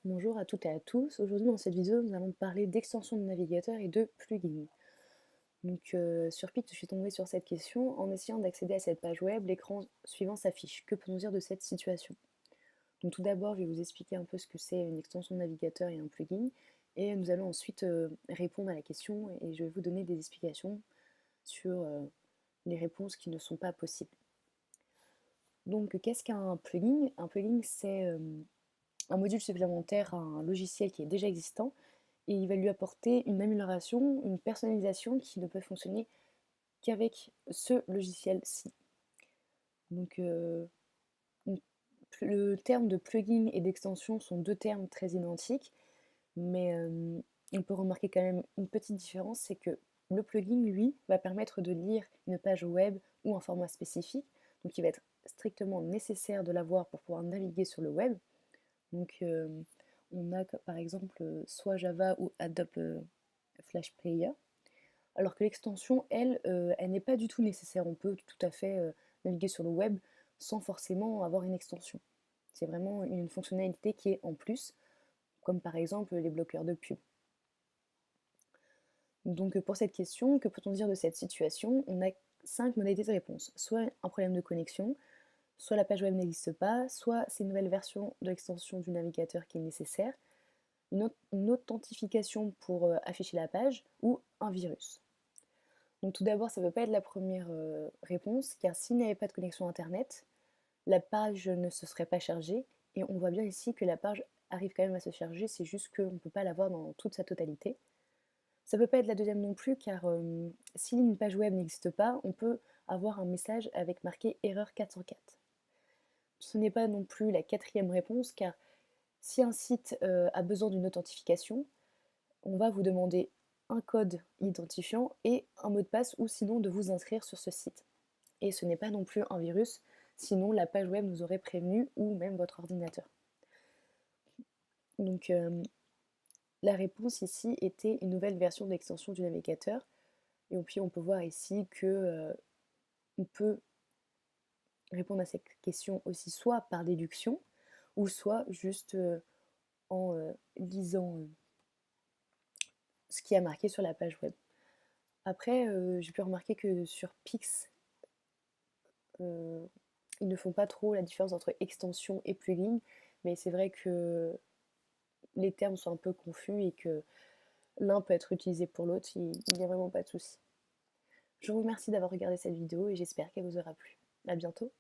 Bonjour à toutes et à tous. Aujourd'hui dans cette vidéo, nous allons parler d'extensions de navigateur et de plugins. Sur Pix, je suis tombée sur cette question. En essayant d'accéder à cette page web, l'écran suivant s'affiche. Que peut-on dire de cette situation? Donc tout d'abord, je vais vous expliquer un peu ce que c'est une extension de navigateur et un plugin. Et nous allons ensuite répondre à la question et je vais vous donner des explications sur les réponses qui ne sont pas possibles. Donc qu'est-ce qu'un plugin? Un plugin, c'est un module supplémentaire à un logiciel qui est déjà existant et il va lui apporter une amélioration, une personnalisation qui ne peut fonctionner qu'avec ce logiciel-ci. Donc le terme de plugin et d'extension sont deux termes très identiques, mais on peut remarquer quand même une petite différence, c'est que le plugin, lui, va permettre de lire une page web ou un format spécifique, donc il va être strictement nécessaire de l'avoir pour pouvoir naviguer sur le web. Donc on a par exemple soit Java ou Adobe Flash Player, alors que l'extension, elle, elle n'est pas du tout nécessaire. On peut tout à fait naviguer sur le web sans forcément avoir une extension. C'est vraiment une fonctionnalité qui est en plus, comme par exemple les bloqueurs de pub. Donc pour cette question, que peut-on dire de cette situation? On a 5 modalités de réponse. Soit un problème de connexion, soit la page web n'existe pas, soit c'est une nouvelle version de l'extension du navigateur qui est nécessaire, une authentification pour afficher la page ou un virus. Donc tout d'abord, ça ne peut pas être la première réponse, car s'il n'y avait pas de connexion Internet, la page ne se serait pas chargée, et on voit bien ici que la page arrive quand même à se charger, c'est juste qu'on ne peut pas la voir dans toute sa totalité. Ça ne peut pas être la deuxième non plus, car si une page web n'existe pas, on peut avoir un message avec marqué erreur 404. Ce n'est pas non plus la quatrième réponse, car si un site a besoin d'une authentification, on va vous demander un code identifiant et un mot de passe ou sinon de vous inscrire sur ce site. Et ce n'est pas non plus un virus, sinon la page web nous aurait prévenu ou même votre ordinateur. Donc la réponse ici était une nouvelle version de l'extension du navigateur. Et puis on peut voir ici que on peut répondre à cette question aussi soit par déduction ou soit juste en lisant ce qui a marqué sur la page web. Après, j'ai pu remarquer que sur Pix, ils ne font pas trop la différence entre extension et plugin, mais c'est vrai que les termes sont un peu confus et que l'un peut être utilisé pour l'autre, il n'y a vraiment pas de souci. Je vous remercie d'avoir regardé cette vidéo et j'espère qu'elle vous aura plu. À bientôt.